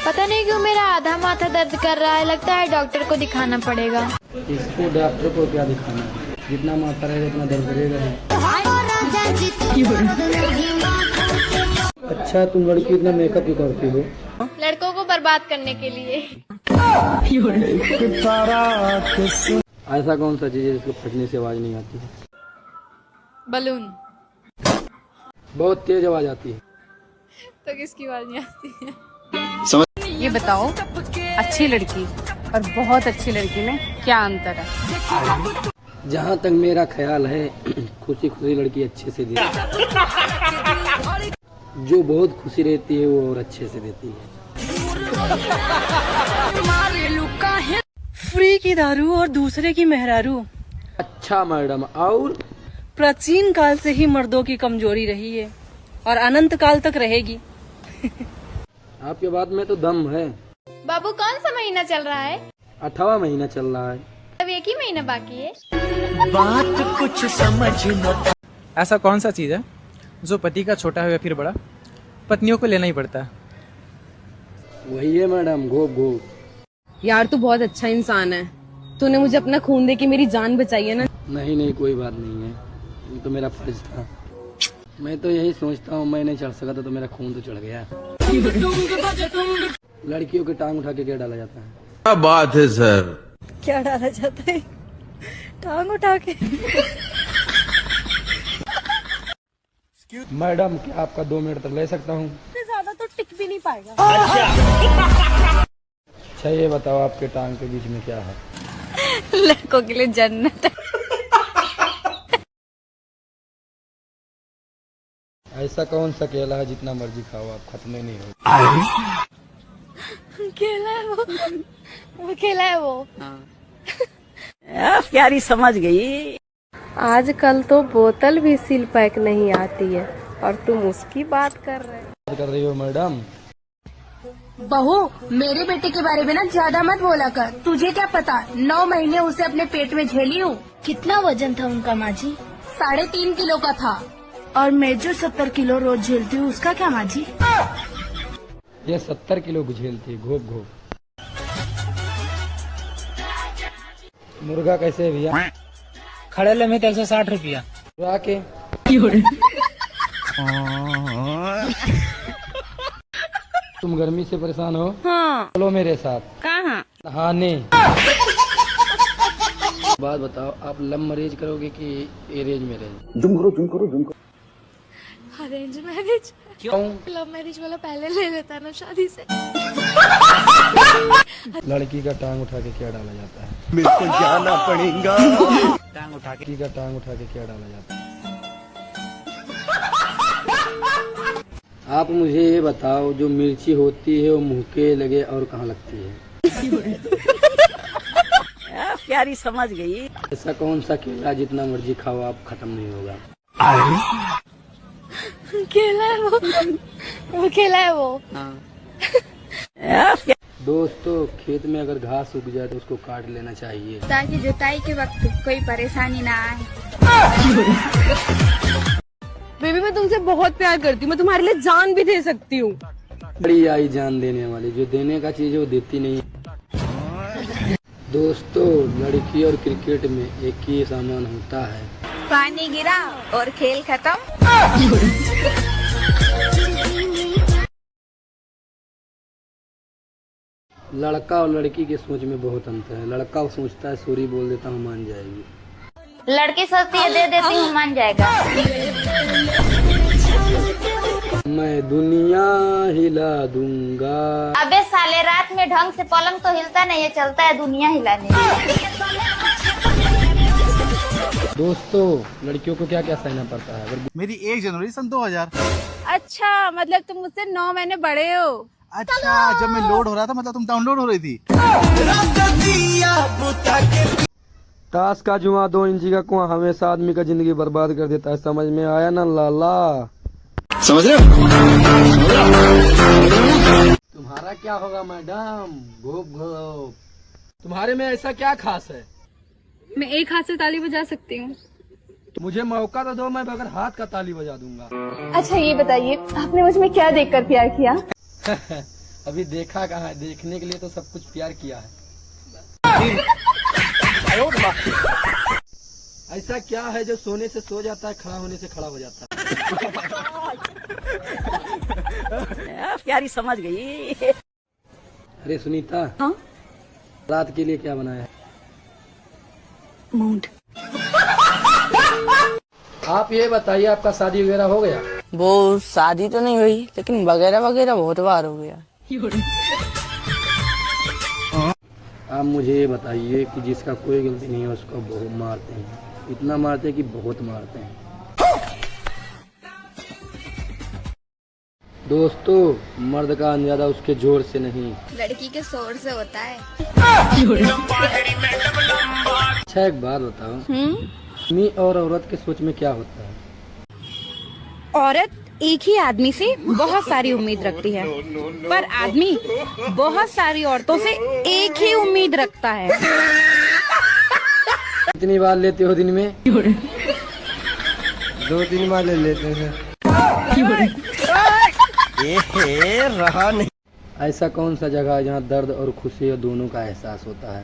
पता नहीं क्यों मेरा आधा माथा दर्द कर रहा है, लगता है डॉक्टर को दिखाना पड़ेगा। इसको डॉक्टर को क्या दिखाना है, जितना माथा रहेगा उतना दर्द करेगा। अच्छा तुम लड़की इतना मेकअप क्यों करती हो? लड़कों को बर्बाद करने के लिए। ऐसा कौन सा चीज है जिसको फटने से आवाज नहीं आती है? बलून। बहुत तेज आवाज आती है। तो किसकी आवाज नहीं आती है? ये बताओ, अच्छी लड़की और बहुत अच्छी लड़की में क्या अंतर है? जहाँ तक मेरा ख्याल है खुशी खुशी लड़की अच्छे से देती है, जो बहुत खुशी रहती है वो और अच्छे से देती है। फ्री की दारू और दूसरे की मेहरारू। अच्छा मैडम, और प्राचीन काल से ही मर्दों की कमजोरी रही है और अनंत काल तक रहेगी। आपके बात में तो दम है। बाबू कौन सा महीना चल रहा है? 8वां महीना चल रहा है। अब एक ही महीना बाकी है। बात कुछ समझ न। ऐसा कौन सा चीज़ है जो पति का छोटा हो या फिर बड़ा पत्नियों को लेना ही पड़ता है? वही है मैडम, घोप घोप। यार तू बहुत अच्छा इंसान है, तूने मुझे अपना खून दे के मेरी जान बचाई है ना। नहीं नहीं कोई बात नहीं है, ये तो मेरा फर्ज था। मैं तो यही सोचता हूँ, मैं नहीं चढ़ सका था तो मेरा खून तो चढ़ गया। लड़कियों की टांग उठा के क्या डाला जाता है? क्या बात है सर? क्या डाला जाता है? टांग उठा के। मैडम क्या आपका 2 मिनट तक ले सकता हूँ? ज्यादा तो टिक भी नहीं पाएगा। अच्छा ये बताओ आपके टांग के बीच में क्या है? लड़कों के लिए जन्नत है। ऐसा कौन सा केला है जितना मर्जी खाओ आप खत्म नहीं हो? केला है वो केला है वो। प्यारी समझ गई। आजकल तो बोतल भी सील पैक नहीं आती है और तुम उसकी बात कर रहे हो। बात कर रही हो मैडम? बहू, मेरे बेटे के बारे में ना ज्यादा मत बोला कर। तुझे क्या पता, 9 महीने उसे अपने पेट में झेली हूँ। कितना वजन था उनका माँ जी? 3.5 किलो का था। और मैं जो 70 किलो रोज झेलती हूँ उसका क्या माँ जी? ये 70 किलो झेलती है, घोप घोप। मुर्गा कैसे है भैया? खड़े ले में 160 रुपया। आके तुम गर्मी से परेशान हो? हाँ। चलो मेरे साथ। कहाँ? नहाने। बात बताओ, आप लव मैरिज करोगे कि अरेंज मैरिज? जुम करो। Arrange marriage. क्यों? लव मैरिज वाला पहले ले लेता है ना शादी से। लड़की का टांग उठा के क्या डाला जाता है? मेरे को जाना पड़ेगा। लड़की का टांग उठा के क्या डाला जाता है? आप मुझे ये बताओ, जो मिर्ची होती है वो मुंह के लगे और कहाँ लगती है? प्यारी समझ गई। ऐसा कौन सा केला जितना मर्जी खाओ आप खत्म नहीं होगा? केला है वो केला है वो। दोस्तों खेत में अगर घास उग जाए तो उसको काट लेना चाहिए, ताकि जुताई के वक्त कोई परेशानी ना आए। बेबी मैं तुमसे बहुत प्यार करती हूँ, मैं तुम्हारे लिए जान भी दे सकती हूँ। बड़ी आई जान देने वाली, जो देने का चीज है वो देती नहीं। दोस्तों लड़की और क्रिकेट में एक ही सामान होता है, पानी गिरा और खेल खत्म। लड़का और लड़की के सोच में बहुत अंतर है। लड़का सोचता है सॉरी बोल देता हूँ मान जाएगी, लड़की सोचती है दे देती हूँ मान जाएगा। मैं दुनिया हिला दूंगा। अबे साले, रात में ढंग से पलंग तो हिलता नहीं है, चलता है दुनिया हिलाने। दोस्तों लड़कियों को क्या क्या सहना पड़ता है? मेरी 1 जनवरी सन 2000। अच्छा मतलब तुम मुझसे 9 महीने बड़े हो। अच्छा, जब मैं लोड हो रहा था मतलब तुम डाउनलोड हो रही थी। ताश का जुआ 2 इंची का कुआं हमेशा आदमी का जिंदगी बर्बाद कर देता है। समझ में आया ना लाला? समझ रहे हो? तुम्हारा क्या होगा मैडम? घोप घोप। तुम्हारे में ऐसा क्या खास है? मैं एक हाथ से ताली बजा सकती हूँ। मुझे मौका तो दो, मैं बगैर हाथ का ताली बजा दूंगा। अच्छा ये बताइए, आपने मुझ में क्या देखकर प्यार किया? अभी देखा कहाँ है, देखने के लिए तो सब कुछ प्यार किया है। ऐसा क्या है जो सोने से सो जाता है, खड़ा होने से खड़ा हो जाता है? प्यारी समझ गई। अरे सुनीता, हाँ? रात के लिए क्या बनाया है? मूड। आप ये बताइए, आपका शादी वगैरह हो गया? वो शादी तो नहीं हुई, लेकिन वगैरह वगैरह बहुत बार हो गया। आप मुझे ये बताइए कि जिसका कोई गलती नहीं है उसको बहुत मारते हैं, इतना मारते हैं कि बहुत मारते हैं। दोस्तों, मर्द का अंदाजा उसके जोर से नहीं, लड़की के शोर से होता है। अच्छा एक बात बताओ, आदमी और औरत के सोच में क्या होता है? औरत एक ही आदमी से बहुत सारी उम्मीद रखती है, पर आदमी बहुत सारी औरतों से एक ही उम्मीद रखता है। कितनी बार लेते हो दिन में? 2-3 बार ले लेते हैं। रहा नहीं। ऐसा कौन सा जगह है जहाँ दर्द और खुशी दोनों का एहसास होता है?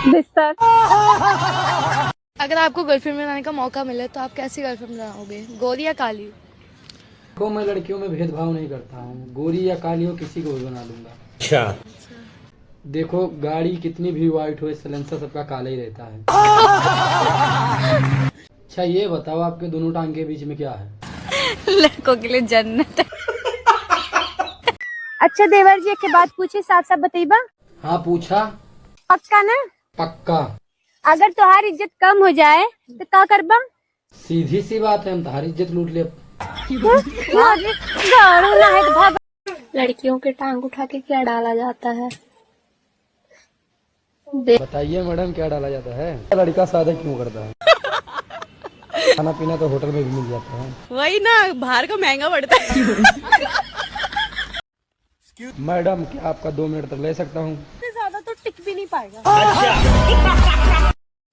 बिस्तर। अगर आपको गर्लफ्रेंड बनाने का मौका मिले तो आप कैसी गर्लफ्रेंड बनाओगे, गोरी या काली? देखो, मैं लड़कियों में भेदभाव नहीं करता हूँ, गोरी या काली हो किसी को भी बना लूंगा। अच्छा। देखो, गाड़ी कितनी भी व्हाइट हो, साइलेंसर सबका काला ही रहता है। अच्छा ये बताओ, आपके दोनों टांग के बीच में क्या है? लड़कों के लिए जन्नत है। अच्छा देवर जी, एक बात पूछे, साफ साफ बताइबा। हाँ पूछा। पक्का ना? पक्का। अगर तुम्हारी इज्जत कम हो जाए तो क्या करबा? सीधी सी बात है, हम तुम्हारी इज्जत लूट ले। लड़कियों के टांग उठा के क्या डाला जाता है? बताइए मैडम, क्या डाला जाता है? लड़का शादी क्यों करता है? खाना पीना तो होटल में भी मिल जाता है। वही ना, बाहर का महंगा पड़ता है। मैडम, क्या आपका 2 मिनट तक ले सकता हूँ? ज्यादा तो टिक भी नहीं पाएगा।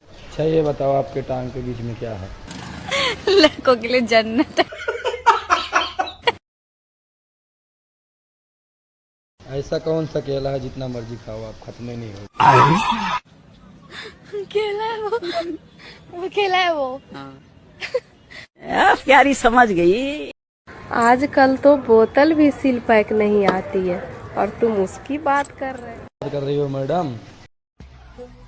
अच्छा ये बताओ, आपके टांग के बीच में क्या है? लड़कों के लिए जन्नत है। ऐसा कौन सा केला है जितना मर्जी खाओ आप खत्म ही नहीं हो? केला है वो केला है वो। प्यारी समझ गई। आजकल तो बोतल भी सील पैक नहीं आती है और तुम उसकी बात कर रहे हो। बात कर रही हो मैडम?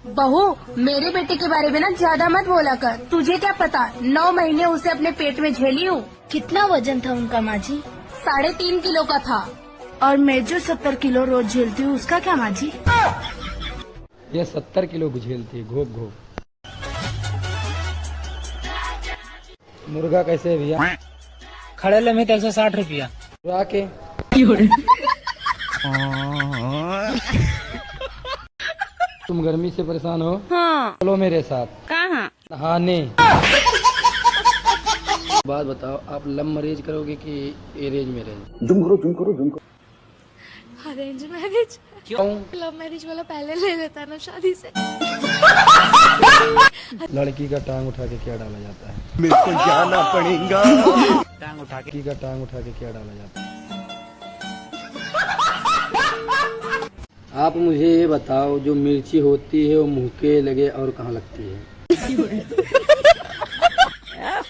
बहू, मेरे बेटे के बारे में ना ज्यादा मत बोला कर। तुझे क्या पता, 9 महीने उसे अपने पेट में झेली हूँ। कितना वजन था उनका माँ जी? 3.5 किलो का था। और मैं जो 70 किलो रोज झेलती हूँ, उसका क्या माँ जी? ये 70 किलो को झेलती है, घोप घोप। मुर्गा कैसे है भैया? खड़े ले में 160 रुपया। के तुम गर्मी से परेशान हो? हाँ। चलो मेरे साथ। कहाँ? नहाने। बात बताओ, आप लव मैरिज करोगे कि अरेंज मैरिज? जुम करो जुम करो जुम करो। Arrange marriage. क्यों? लव मैरिज वाला पहले ले लेता ना शादी से। लड़की का टांग उठा के क्या डाला जाता है? मेरे को जाना पड़ेगा। लड़की का टांग उठा के क्या डाला जाता है? आप मुझे ये बताओ, जो मिर्ची होती है वो मुंह के लगे और कहाँ लगती है?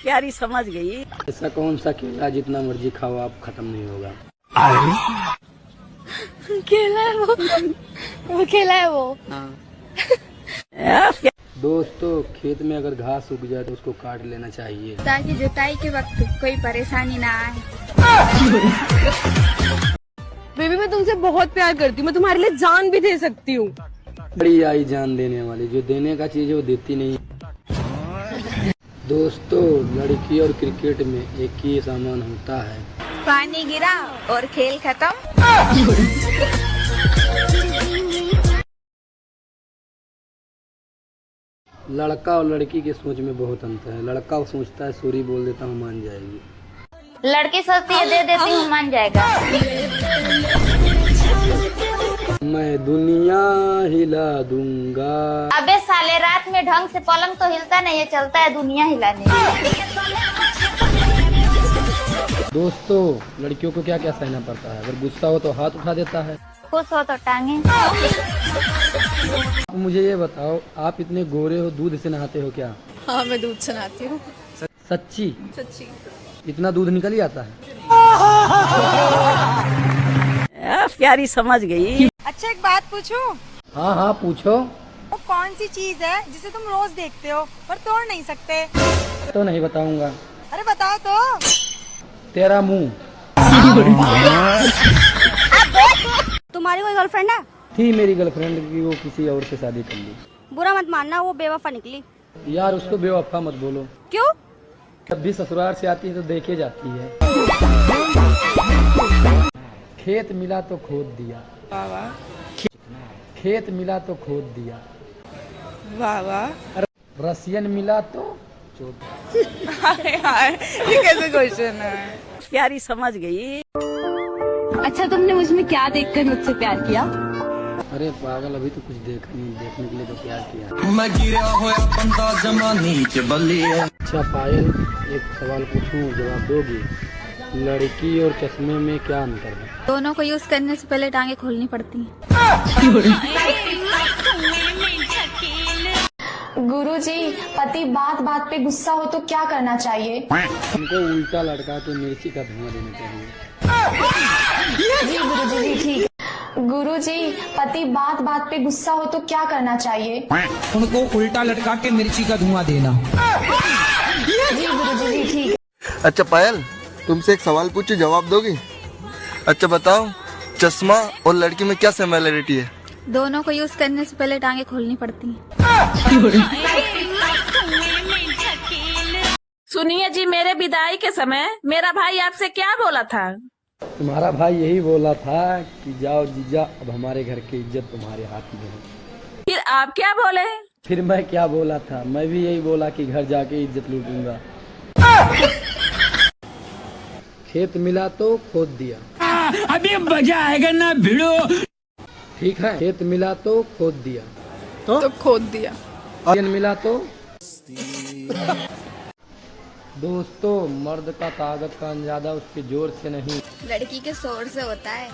प्यारी समझ गई। ऐसा कौन सा केला जितना मर्जी खाओ आप खत्म नहीं होगा? केला है वो केला है वो। दोस्तों, खेत में अगर घास उग जाए तो उसको काट लेना चाहिए, ताकि जुताई के वक्त कोई परेशानी ना आए। बेबी, मैं तुमसे बहुत प्यार करती हूँ, मैं तुम्हारे लिए जान भी दे सकती हूँ। बड़ी आई जान देने वाली, जो देने का चीज है वो देती नहीं। दोस्तों, लड़की और क्रिकेट में एक ही सामान होता है। पानी गिरा और खेल खत्म। लड़का और लड़की के सोच में बहुत अंतर है। लड़का सोचता है सॉरी बोल देता हूँ मान जाएगी, लड़की सोचती है दे देती हूँ मान जाएगा। मैं दुनिया हिला दूंगा। अबे साले, रात में ढंग से पलंग तो हिलता नहीं है, चलता है दुनिया हिलाने। दोस्तों, लड़कियों को क्या क्या सहना पड़ता है। अगर गुस्सा हो तो हाथ उठा देता है। खुश हो तो टांगे। मुझे ये बताओ, आप इतने गोरे हो, दूध से नहाते हो क्या? हाँ, मैं दूध से नहाती हूँ। सच्ची? सच्ची। इतना दूध निकल ही आता है? प्यारी समझ गई। अच्छा एक बात पूछूं? हाँ हाँ पूछो। वो कौन सी चीज है जिसे तुम रोज देखते हो पर तोड़ नहीं सकते? तो नहीं बताऊंगा। अरे बताओ तो। तेरा मुंह। तुम्हारी कोई गर्लफ्रेंड है? थी मेरी गर्लफ्रेंड की, वो किसी और से शादी कर ली। बुरा मत मानना, वो बेवफा निकली। यार उसको बेवफा मत बोलो। क्यों? जब भी ससुराल से आती है तो देखे जाती है। खेत मिला तो खोद दिया। खेत मिला तो खोद दिया। वाह वाह। रसियन मिला तो चोट। ये कैसे क्वेश्चन है? प्यारी समझ गई। अच्छा तुमने मुझमें क्या देखकर मुझसे प्यार किया? अरे पागल, अभी तो कुछ देखा नहीं, देखने के लिए तो प्यार किया। मैं गिरा हुआ बंदा जमा नीचे बल्ली। अच्छा पायल, एक सवाल पूछूं, जवाब दोगी? लड़की और चश्मे में क्या अंतर है? दोनों को यूज करने से पहले टांगे खोलनी पड़ती हैं। गुरुजी, पति बात बात पे गुस्सा हो तो क्या करना चाहिए? उनको उल्टा लटका के मिर्ची का धुआं देना चाहिए। जी गुरुजी, जी ठीक। गुरुजी, पति बात बात पे गुस्सा हो तो क्या करना चाहिए? उनको उल्टा लटका के मिर्ची का धुआं देना। जी गुरुजी, जी ठीक। अच्छा पायल, तुमसे एक सवाल पूछूं, जवाब दोगी? अच्छा बताओ, चश्मा और लड़की में क्या सिमिलरिटी है? दोनों को यूज करने से पहले टांगे खोलनी पड़ती हैं। सुनिए जी, मेरे विदाई के समय मेरा भाई आपसे क्या बोला था? तुम्हारा भाई यही बोला था कि जाओ जीजा, अब हमारे घर की इज्जत तुम्हारे हाथ में है। फिर आप क्या बोले? फिर मैं क्या बोला था? मैं भी यही बोला कि घर जाके इज्जत लूटूंगा। खेत मिला तो खोद दिया। अभी मजा आएगा ना भिड़ो। ठीक है, खेत मिला तो खोद दिया। तो खोद दिया। रसियन मिला तो। दोस्तों, मर्द का ताकत का अंदाजा उसके जोर से नहीं, लड़की के शोर से होता है।